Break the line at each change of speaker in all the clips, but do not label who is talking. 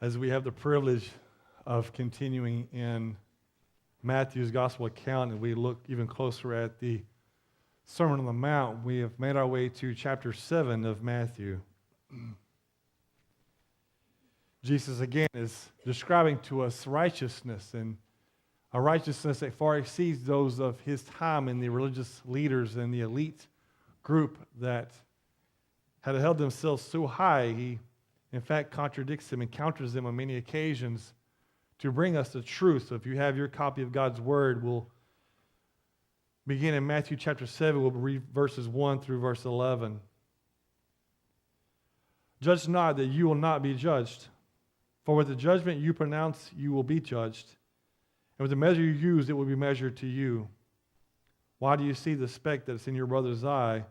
As we have the privilege of continuing in Matthew's gospel account, and we look even closer at the Sermon on the Mount, we have made our way to chapter 7 of Matthew. Jesus again is describing to us righteousness, and a righteousness that far exceeds those of his time and the religious leaders and the elite group that had held themselves so high. He in fact contradicts them and counters them on many occasions to bring us the truth. So if you have your copy of God's Word, we'll begin in Matthew chapter 7. We'll read verses 1 through verse 11. Judge not that you will not be judged. For with the judgment you pronounce, you will be judged. And with the measure you use, it will be measured to you. Why do you see the speck that's in your brother's eye,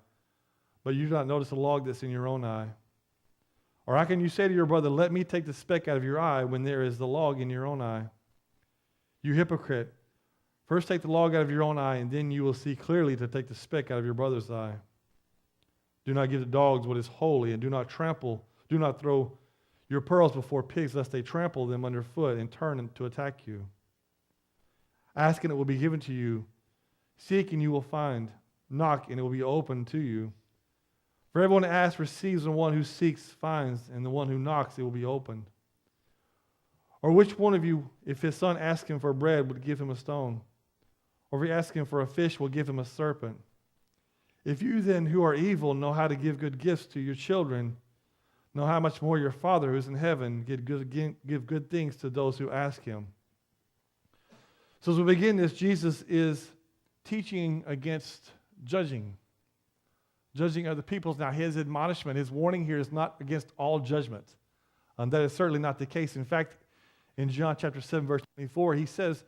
but you do not notice the log that's in your own eye? Or how can you say to your brother, let me take the speck out of your eye, when there is the log in your own eye? You hypocrite, first take the log out of your own eye, and then you will see clearly to take the speck out of your brother's eye. Do not give the dogs what is holy, and do not throw your pearls before pigs, lest they trample them underfoot and turn to attack you. Ask, and it will be given to you. Seek, and you will find. Knock, and it will be opened to you. For everyone who asks receives, and the one who seeks finds, and the one who knocks, it will be opened. Or which one of you, if his son asks him for bread, would give him a stone? Or if he asks him for a fish, will give him a serpent? If you then, who are evil, know how to give good gifts to your children, know how much more your Father who is in heaven give good things to those who ask him. So as we begin this, Jesus is teaching against judging other peoples. Now, his admonishment, his warning here is not against all judgment. That is certainly not the case. In fact, in John chapter 7, verse 24, he says,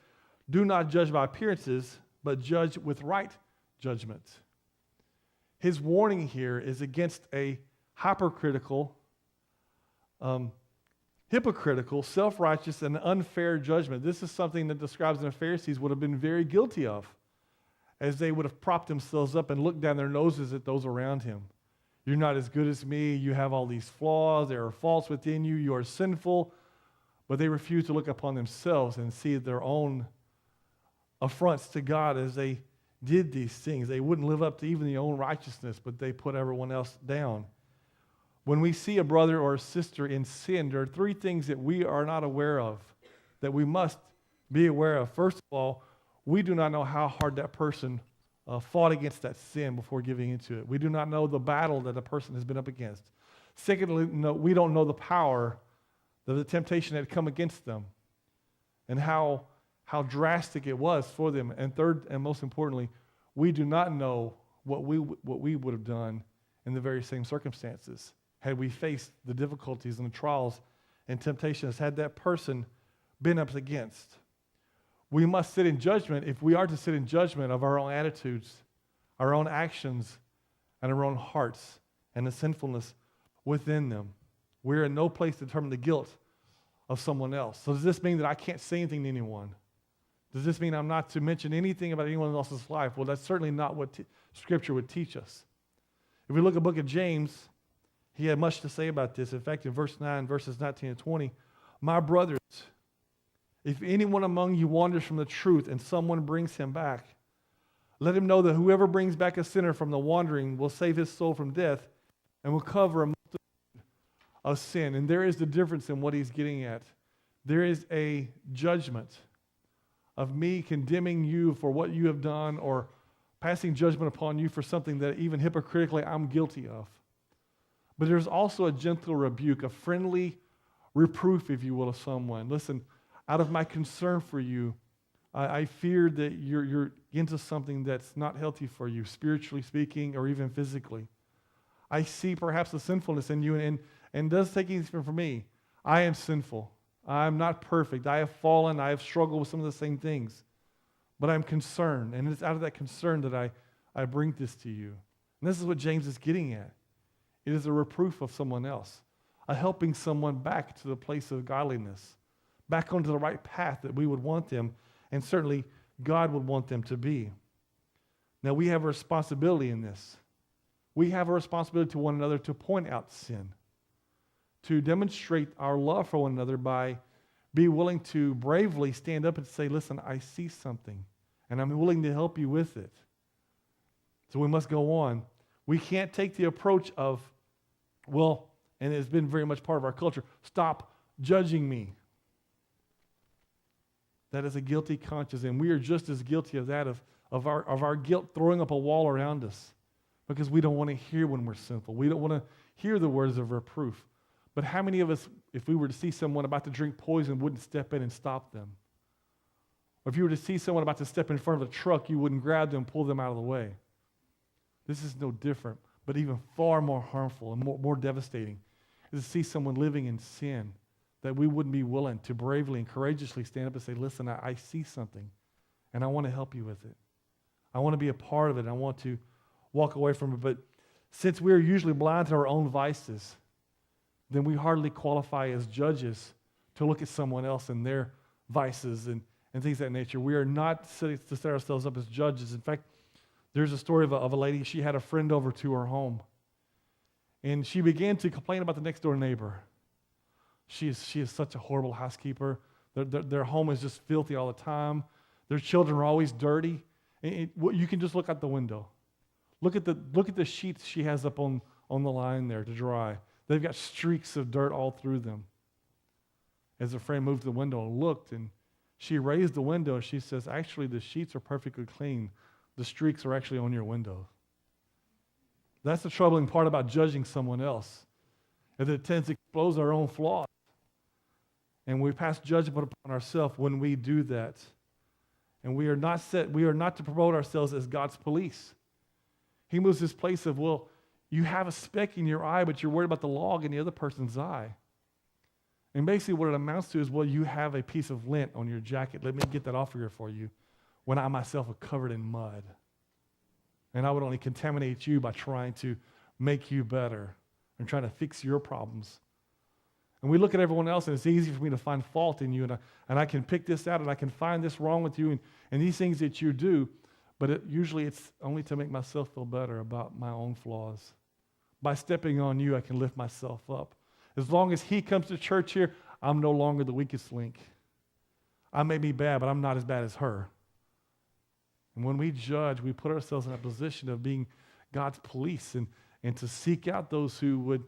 do not judge by appearances, but judge with right judgment. His warning here is against a hypocritical, self-righteous, and unfair judgment. This is something that the scribes and the Pharisees would have been very guilty of, as they would have propped themselves up and looked down their noses at those around him. You're not as good as me. You have all these flaws. There are faults within you. You are sinful. But they refuse to look upon themselves and see their own affronts to God as they did these things. They wouldn't live up to even their own righteousness, but they put everyone else down. When we see a brother or a sister in sin, there are three things that we are not aware of, that we must be aware of. First of all, we do not know how hard that person fought against that sin before giving into it. We do not know the battle that a person has been up against. Secondly, we don't know the power of the temptation that had come against them and how drastic it was for them. And third, and most importantly, we do not know what we would have done in the very same circumstances had we faced the difficulties and the trials and temptations had that person been up against. We must sit in judgment if we are to sit in judgment of our own attitudes, our own actions, and our own hearts, and the sinfulness within them. We're in no place to determine the guilt of someone else. So does this mean that I can't say anything to anyone? Does this mean I'm not to mention anything about anyone else's life? Well, that's certainly not what Scripture would teach us. If we look at the book of James, he had much to say about this. In fact, in verses 19 and 20, my brothers, if anyone among you wanders from the truth and someone brings him back, let him know that whoever brings back a sinner from the wandering will save his soul from death and will cover a multitude of sin. And there is the difference in what he's getting at. There is a judgment of me condemning you for what you have done or passing judgment upon you for something that even hypocritically I'm guilty of. But there's also a gentle rebuke, a friendly reproof, if you will, of someone. Listen, out of my concern for you, I fear that you're into something that's not healthy for you, spiritually speaking or even physically. I see perhaps the sinfulness in you, and it does take anything from me. I am sinful. I'm not perfect. I have fallen. I have struggled with some of the same things. But I'm concerned, and it's out of that concern that I bring this to you. And this is what James is getting at. It is a reproof of someone else, a helping someone back to the place of godliness, back onto the right path that we would want them, and certainly God would want them to be. Now, we have a responsibility in this. We have a responsibility to one another to point out sin, to demonstrate our love for one another by be willing to bravely stand up and say, listen, I see something, and I'm willing to help you with it. So we must go on. We can't take the approach of, well, and it's been very much part of our culture, stop judging me. That is a guilty conscience, and we are just as guilty of that, of our guilt throwing up a wall around us because we don't want to hear when we're sinful. We don't want to hear the words of reproof. But how many of us, if we were to see someone about to drink poison, wouldn't step in and stop them? Or if you were to see someone about to step in front of a truck, you wouldn't grab them and pull them out of the way. This is no different, but even far more harmful and more devastating is to see someone living in sin that we wouldn't be willing to bravely and courageously stand up and say, listen, I see something, and I want to help you with it. I want to be a part of it. I want to walk away from it. But since we are usually blind to our own vices, then we hardly qualify as judges to look at someone else and their vices and things of that nature. We are not to set ourselves up as judges. In fact, there's a story of a lady. She had a friend over to her home, and she began to complain about the next door neighbor. She is such a horrible housekeeper. Their home is just filthy all the time. Their children are always dirty. You can just look out the window. Look at the sheets she has up on the line there to dry. They've got streaks of dirt all through them. As her friend moved to the window and looked, and she raised the window, she says, actually, the sheets are perfectly clean. The streaks are actually on your window. That's the troubling part about judging someone else, is that it tends to expose our own flaws. And we pass judgment upon ourselves when we do that. And we are not to promote ourselves as God's police. He moves this place of, well, you have a speck in your eye, but you're worried about the log in the other person's eye. And basically what it amounts to is, well, you have a piece of lint on your jacket. Let me get that off here for you when I myself am covered in mud. And I would only contaminate you by trying to make you better and trying to fix your problems. And we look at everyone else, and it's easy for me to find fault in you, and I can pick this out, and I can find this wrong with you, and these things that you do, but usually it's only to make myself feel better about my own flaws. By stepping on you, I can lift myself up. As long as he comes to church here, I'm no longer the weakest link. I may be bad, but I'm not as bad as her. And when we judge, we put ourselves in a position of being God's police and to seek out those who would,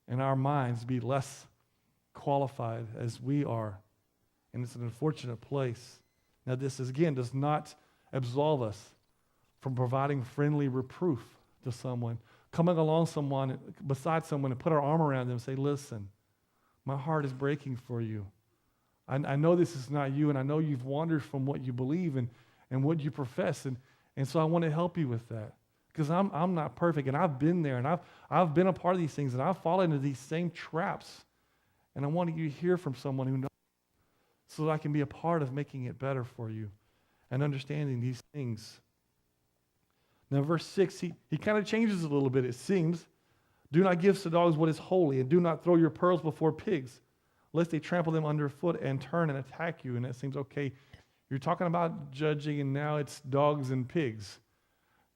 in our minds, be less qualified as we are. And it's an unfortunate place. Now, this, again, does not absolve us from providing friendly reproof to someone, coming along beside someone and put our arm around them and say, listen, my heart is breaking for you. I know this is not you, and I know you've wandered from what you believe and what you profess, and so I want to help you with that. Because I'm not perfect, and I've been there, and I've been a part of these things, and I've fallen into these same traps. And I want you to hear from someone who knows, so that I can be a part of making it better for you and understanding these things. Now, verse 6, he kind of changes a little bit, it seems. Do not give to dogs what is holy, and do not throw your pearls before pigs, lest they trample them underfoot and turn and attack you. And it seems, okay, you're talking about judging, and now it's dogs and pigs.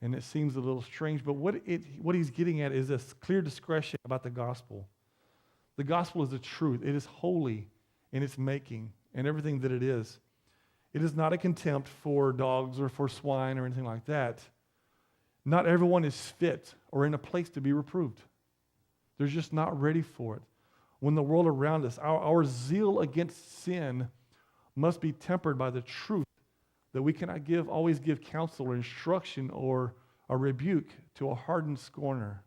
And it seems a little strange, but what he's getting at is this clear discretion about the gospel. The gospel is the truth. It is holy in its making and everything that it is. It is not a contempt for dogs or for swine or anything like that. Not everyone is fit or in a place to be reproved. They're just not ready for it. When the world around us, our zeal against sin must be tempered by the truth that we cannot always give counsel or instruction or a rebuke to a hardened scorner.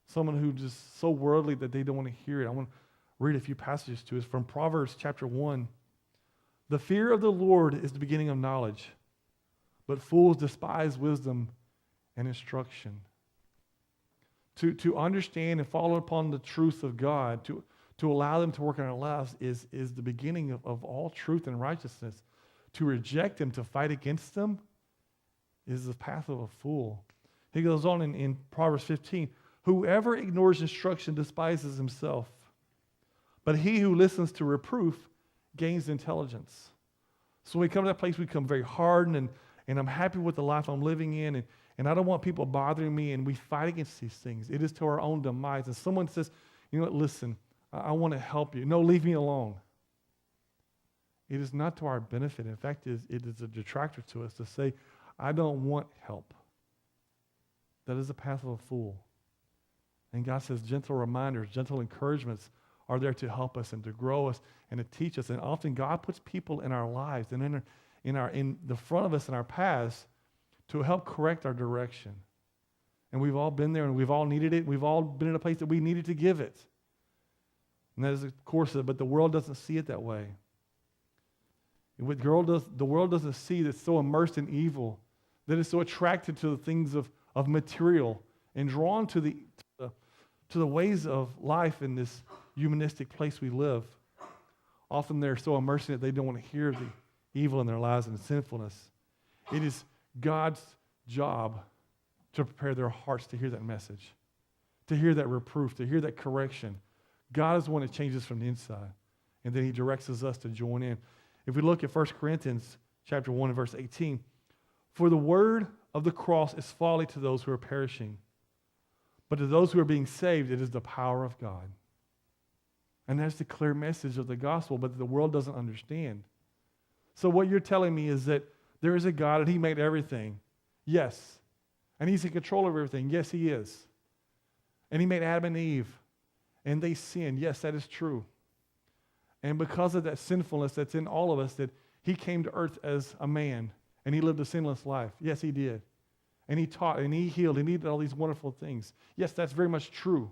Someone who's just so worldly that they don't want to hear it. I want to read a few passages to us from Proverbs chapter 1. The fear of the Lord is the beginning of knowledge, but fools despise wisdom and instruction. To understand and follow upon the truth of God, to allow them to work in our lives is the beginning of all truth and righteousness. To reject them, to fight against them, is the path of a fool. He goes on in Proverbs 15, whoever ignores instruction despises himself, but he who listens to reproof gains intelligence. So when we come to that place, we become very hardened, and I'm happy with the life I'm living in, and I don't want people bothering me, and we fight against these things. It is to our own demise. And someone says, you know what, listen, I want to help you. No, leave me alone. It is not to our benefit. In fact, it is a detractor to us to say, I don't want help. That is the path of a fool. And God says gentle reminders, gentle encouragements are there to help us and to grow us and to teach us. And often God puts people in our lives and in the front of us in our paths to help correct our direction. And we've all been there and we've all needed it. We've all been in a place that we needed to give it. And that is, of course, but the world doesn't see it that way. What the world doesn't see that's so immersed in evil, that is so attracted to the things of material and drawn to the ways of life in this humanistic place we live. Often they're so immersed in it they don't want to hear the evil in their lives and the sinfulness. It is God's job to prepare their hearts to hear that message, to hear that reproof, to hear that correction. God is the one that changes from the inside, and then he directs us to join in. If we look at 1 Corinthians chapter 1 and verse 18, for the word of the cross is folly to those who are perishing, but to those who are being saved, it is the power of God. And that's the clear message of the gospel, but the world doesn't understand. So what you're telling me is that there is a God and he made everything. Yes. And he's in control of everything. Yes, he is. And he made Adam and Eve, and they sinned. Yes, that is true. And because of that sinfulness that's in all of us, that he came to earth as a man, and he lived a sinless life. Yes, he did. And he taught, and he healed, and he did all these wonderful things. Yes, that's very much true.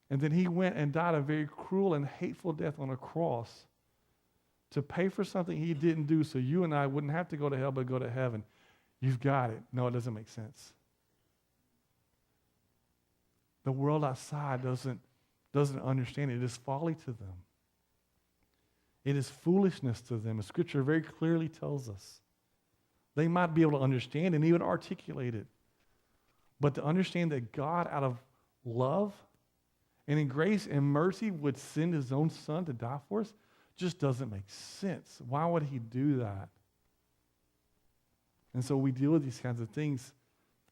And then he went and died a very cruel and hateful death on a cross to pay for something he didn't do so you and I wouldn't have to go to hell but go to heaven. You've got it. No, it doesn't make sense. The world outside doesn't understand it. It is folly to them. It is foolishness to them. The scripture very clearly tells us. They might be able to understand and even articulate it. But to understand that God, out of love and in grace and mercy, would send his own son to die for us just doesn't make sense. Why would he do that? And so we deal with these kinds of things.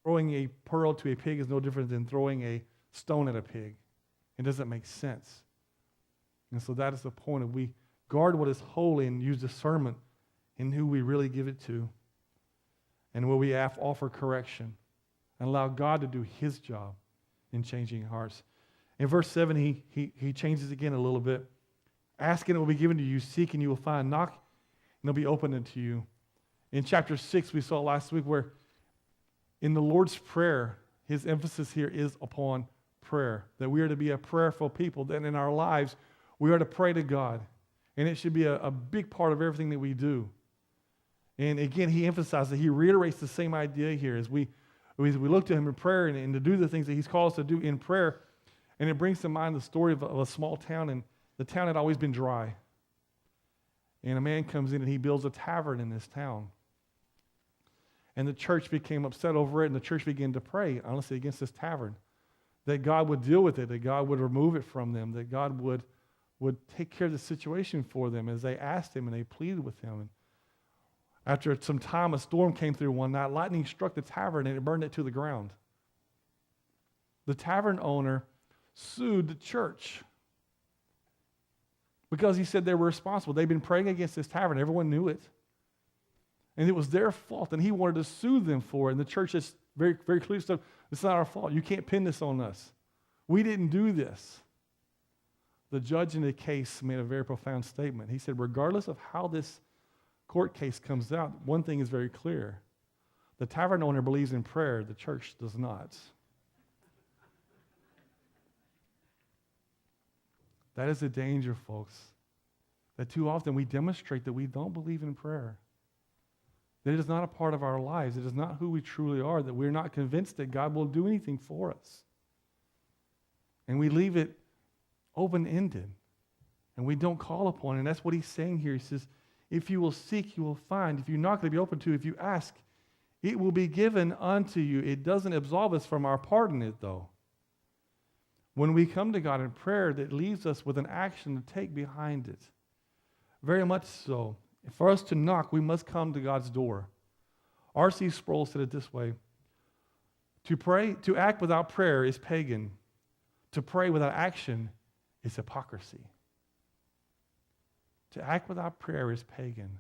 Throwing a pearl to a pig is no different than throwing a stone at a pig. It doesn't make sense. And so that is the point of we guard what is holy and use discernment in who we really give it to, and where we offer correction and allow God to do his job in changing hearts. In verse 7, he changes again a little bit. Ask and it will be given to you. Seek and you will find. Knock and it'll be opened unto you. In chapter 6, we saw last week where in the Lord's Prayer, his emphasis here is upon prayer, that we are to be a prayerful people, that in our lives we are to pray to God, and it should be a big part of everything that we do. And again, he emphasizes, he reiterates the same idea here as we look to him in prayer and to do the things that he's called us to do in prayer. And it brings to mind the story of a small town, and the town had always been dry. And a man comes in and he builds a tavern in this town. And the church became upset over it, and the church began to pray, honestly, against this tavern, that God would deal with it, that God would remove it from them, that God would take care of the situation for them as they asked him and they pleaded with him. And after some time, a storm came through one night. Lightning struck the tavern and it burned it to the ground. The tavern owner sued the church because he said they were responsible. They'd been praying against this tavern. Everyone knew it. And it was their fault, and he wanted to sue them for it. And the church is very, very clear said, it's not our fault. You can't pin this on us. We didn't do this. The judge in the case made a very profound statement. He said, regardless of how this court case comes out, one thing is very clear. The tavern owner believes in prayer. The church does not. That is the danger, folks, that too often we demonstrate that we don't believe in prayer. That it is not a part of our lives. It is not who we truly are, that we're not convinced that God will do anything for us. And we leave it open-ended, and we don't call upon it. And that's what he's saying here. He says, if you will seek, you will find. If you're not going to be open to, if you ask, it will be given unto you. It doesn't absolve us from our part in it, though. When we come to God in prayer, that leaves us with an action to take behind it. Very much so. For us to knock, we must come to God's door. R.C. Sproul said it this way: to act without prayer is pagan. To pray without action is hypocrisy. To act without prayer is pagan,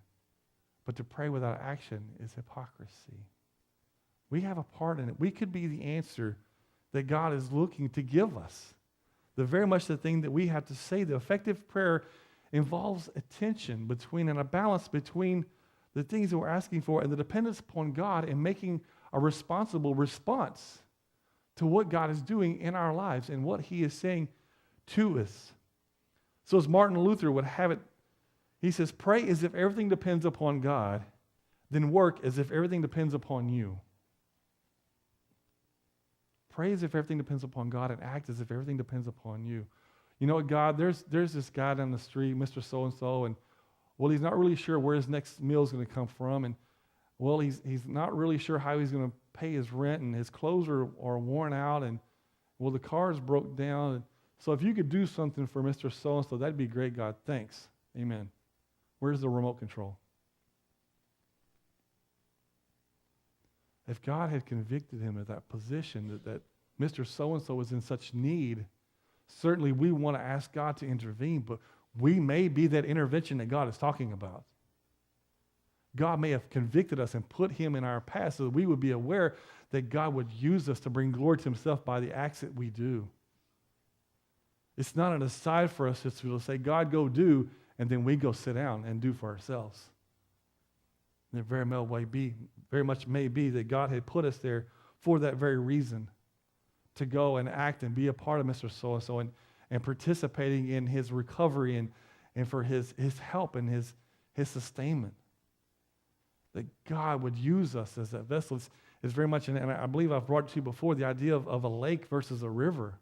but to pray without action is hypocrisy. We have a part in it. We could be the answer that God is looking to give us. The very much the thing that we have to say. The effective prayer involves a tension between and a balance between the things that we're asking for and the dependence upon God and making a responsible response to what God is doing in our lives and what he is saying to us. So as Martin Luther would have it, he says, pray as if everything depends upon God, then work as if everything depends upon you. Pray as if everything depends upon God and act as if everything depends upon you. You know what, God, there's this guy down the street, Mr. So-and-so, and well, he's not really sure where his next meal is going to come from, and well, he's not really sure how he's going to pay his rent, and his clothes are worn out, and well, the car's broke down. And so if you could do something for Mr. So-and-so, that'd be great, God. Thanks. Amen. Where's the remote control? If God had convicted him of that position, that Mr. So-and-so was in such need, certainly we want to ask God to intervene, but we may be that intervention that God is talking about. God may have convicted us and put him in our path so that we would be aware that God would use us to bring glory to himself by the acts that we do. It's not an aside for us just to say, God, go do, and then we go sit down and do for ourselves. And it very much may be that God had put us there for that very reason, to go and act and be a part of Mr. So-and-so and participating in his recovery and for his help and his sustainment. That God would use us as that vessel is very much, and I believe I've brought it to you before, the idea of a lake versus a river.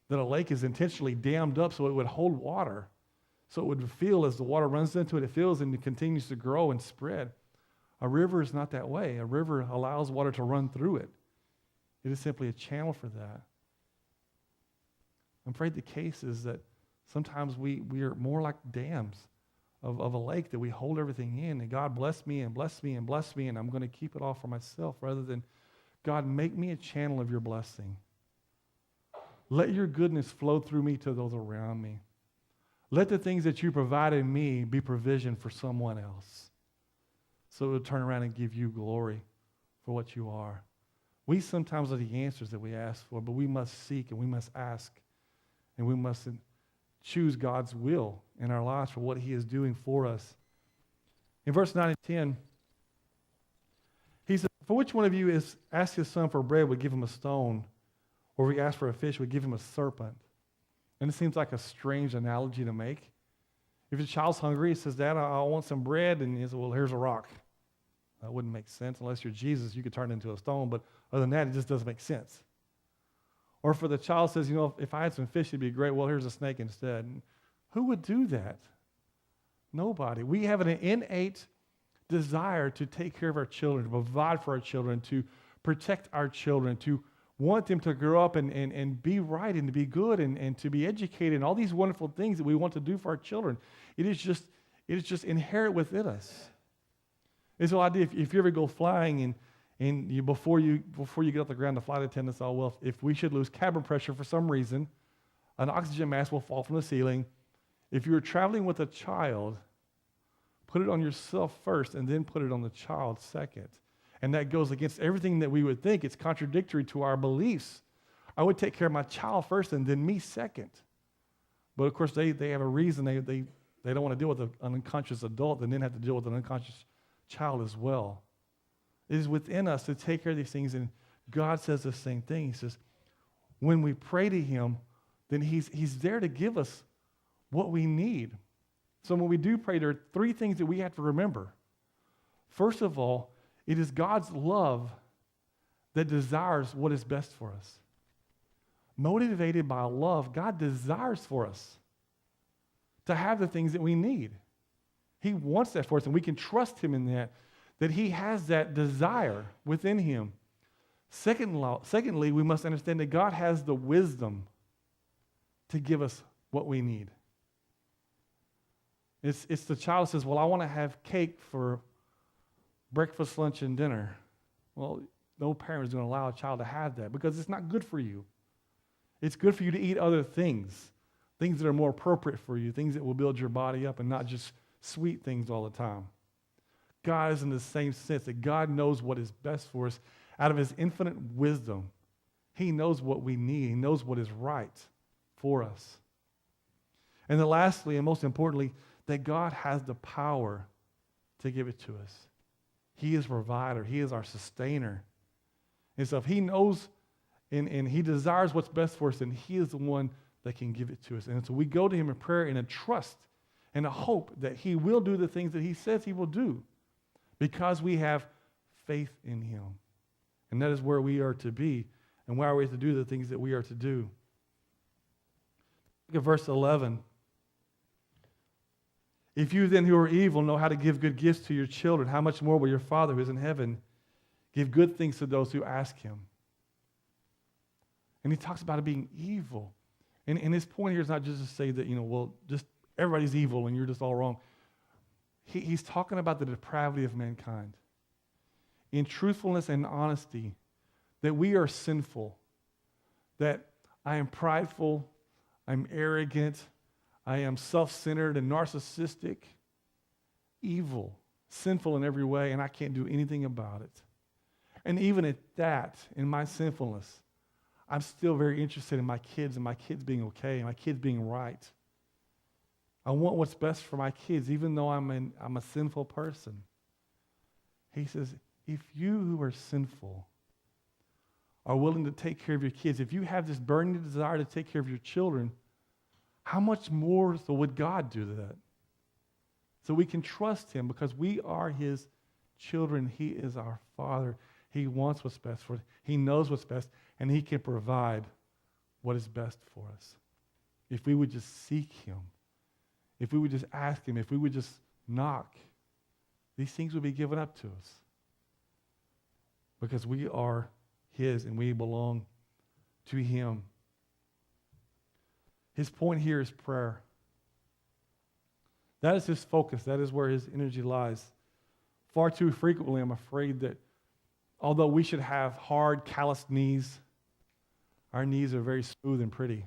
That a lake is intentionally dammed up so it would hold water. So it would feel as the water runs into it, it fills and it continues to grow and spread. A river is not that way. A river allows water to run through it. It is simply a channel for that. I'm afraid the case is that sometimes we are more like dams of a lake that we hold everything in, and God bless me and bless me and bless me, and I'm going to keep it all for myself, rather than, God, make me a channel of your blessing. Let your goodness flow through me to those around me. Let the things that you provide in me be provision for someone else, so it will turn around and give you glory for what you are. We sometimes are the answers that we ask for, but we must seek and we must ask, and we must choose God's will in our lives for what he is doing for us. In verse 9 and 10, he said, for which one of you is asked his son for bread would give him a stone, or if he asked for a fish would give him a serpent? And it seems like a strange analogy to make. If your child's hungry, he says, Dad, I want some bread, and he says, well, here's a rock. That wouldn't make sense. Unless you're Jesus, you could turn it into a stone, but other than that, it just doesn't make sense. Or for the child says, you know, if I had some fish, it'd be great. Well, here's a snake instead. And who would do that? Nobody. We have an innate desire to take care of our children, to provide for our children, to protect our children, to want them to grow up and be right and to be good and to be educated and all these wonderful things that we want to do for our children. It is just inherent within us. It's the idea, if you ever go flying and you before you get off the ground, the flight attendants, well, if we should lose cabin pressure for some reason, an oxygen mask will fall from the ceiling. If you're traveling with a child, put it on yourself first and then put it on the child second. And that goes against everything that we would think. It's contradictory to our beliefs. I would take care of my child first and then me second. But of course, they have a reason. They don't want to deal with an unconscious adult and then have to deal with an unconscious child as well. It is within us to take care of these things, and God says the same thing. He says, when we pray to him, then he's there to give us what we need. So when we do pray, there are three things that we have to remember. First of all, it is God's love that desires what is best for us. Motivated by love, God desires for us to have the things that we need. He wants that for us, and we can trust him in that he has that desire within him. Secondly, we must understand that God has the wisdom to give us what we need. It's the child says, well, I want to have cake for breakfast, lunch, and dinner. Well, no parent is going to allow a child to have that because it's not good for you. It's good for you to eat other things. things that are more appropriate for you, things that will build your body up and not just sweet things all the time. God is in the same sense that God knows what is best for us out of his infinite wisdom. He knows what we need. He knows what is right for us. And then lastly, and most importantly, that God has the power to give it to us. He is provider. He is our sustainer. And so if he knows and he desires what's best for us, then he is the one that can give it to us. And so we go to him in prayer in a trust and a hope that he will do the things that he says he will do because we have faith in him. And that is where we are to be and where we are to do the things that we are to do. Look at verse 11. If you then who are evil know how to give good gifts to your children, how much more will your Father who is in heaven give good things to those who ask him? And he talks about it being evil. And his point here is not just to say that, just everybody's evil and you're just all wrong. He's talking about the depravity of mankind. In truthfulness and honesty, that we are sinful, that I am prideful, I'm arrogant, I am self-centered and narcissistic, evil, sinful in every way, and I can't do anything about it. And even at that, in my sinfulness, I'm still very interested in my kids and my kids being okay, and my kids being right. I want what's best for my kids, even though I'm a sinful person. He says, if you who are sinful are willing to take care of your kids, if you have this burning desire to take care of your children, how much more so would God do that? So we can trust him because we are his children. He is our Father. He wants what's best for us. He knows what's best, and he can provide what is best for us. If we would just seek him, if we would just ask him, if we would just knock, these things would be given up to us because we are his and we belong to him. His point here is prayer. That is his focus. That is where his energy lies. Far too frequently, I'm afraid that although we should have hard, calloused knees, our knees are very smooth and pretty.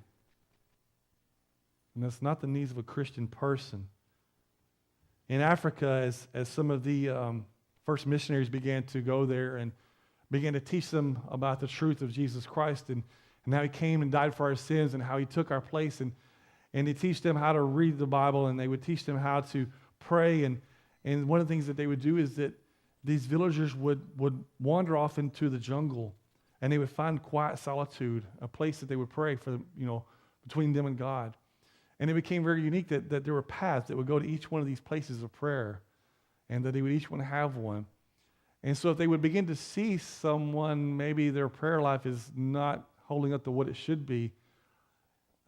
And that's not the knees of a Christian person. In Africa, as some of the first missionaries began to go there and began to teach them about the truth of Jesus Christ and how he came and died for our sins and how he took our place, and they teach them how to read the Bible, and they would teach them how to pray. And one of the things that they would do is that these villagers would wander off into the jungle, and they would find quiet solitude, a place that they would pray for, between them and God. And it became very unique that there were paths that would go to each one of these places of prayer, and that they would each one have one. And so if they would begin to see someone, maybe their prayer life is not holding up to what it should be,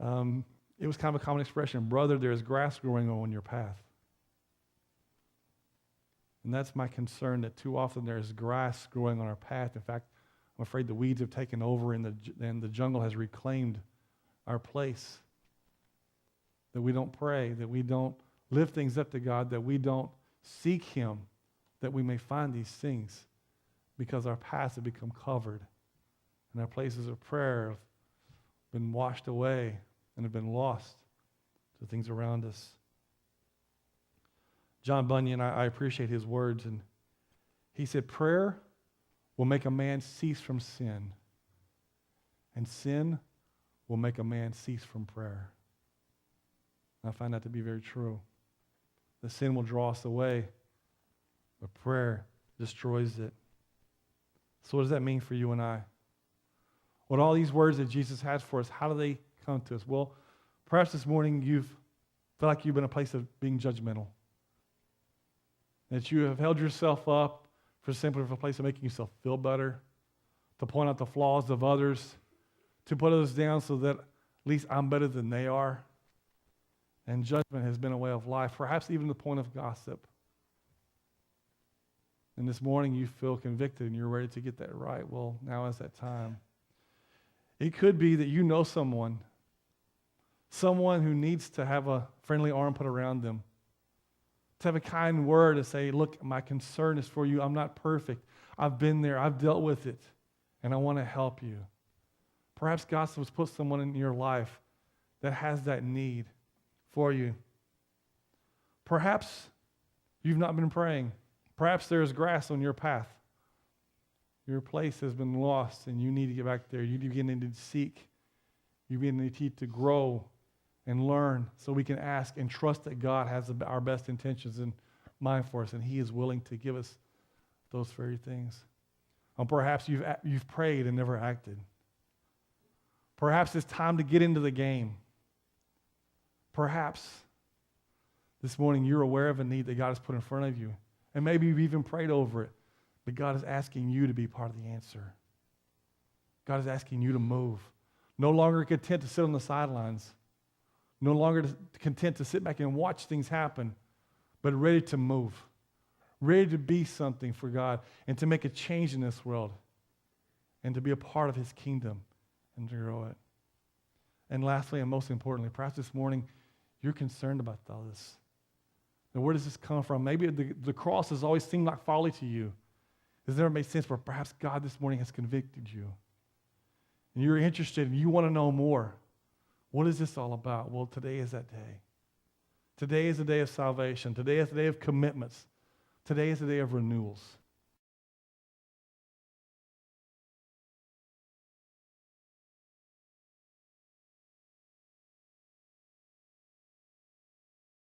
it was kind of a common expression, brother, there is grass growing on your path. And that's my concern, that too often there is grass growing on our path. In fact, I'm afraid the weeds have taken over and the jungle has reclaimed our place. That we don't pray, that we don't lift things up to God, that we don't seek him, that we may find these things, because our paths have become covered and our places of prayer have been washed away and have been lost to things around us. John Bunyan, I appreciate his words, and he said, prayer will make a man cease from sin, and sin will make a man cease from prayer. And I find that to be very true. The sin will draw us away, but prayer destroys it. So what does that mean for you and I? What all these words that Jesus has for us, how do they come to us? Well, perhaps this morning you've felt like you've been in a place of being judgmental. That you have held yourself up for simply for a place of making yourself feel better, to point out the flaws of others, to put others down so that at least I'm better than they are. And judgment has been a way of life, perhaps even the point of gossip. And this morning you feel convicted and you're ready to get that right. Well, now is that time. It could be that you know someone who needs to have a friendly arm put around them, to have a kind word to say, look, my concern is for you. I'm not perfect. I've been there. I've dealt with it, and I want to help you. Perhaps God has put someone in your life that has that need for you. Perhaps you've not been praying. Perhaps there's grass on your path. Your place has been lost and you need to get back there. You begin to seek. You begin to grow and learn so we can ask and trust that God has our best intentions in mind for us and He is willing to give us those very things. Perhaps you've prayed and never acted. Perhaps it's time to get into the game. Perhaps this morning you're aware of a need that God has put in front of you. And maybe you've even prayed over it. But God is asking you to be part of the answer. God is asking you to move. No longer content to sit on the sidelines. No longer content to sit back and watch things happen, but ready to move. Ready to be something for God and to make a change in this world and to be a part of His kingdom and to grow it. And lastly, and most importantly, perhaps this morning, you're concerned about all this. Now, where does this come from? Maybe the cross has always seemed like folly to you. It's never made sense, but perhaps God this morning has convicted you. And you're interested and you want to know more. What is this all about? Well, today is that day. Today is the day of salvation. Today is the day of commitments. Today is the day of renewals.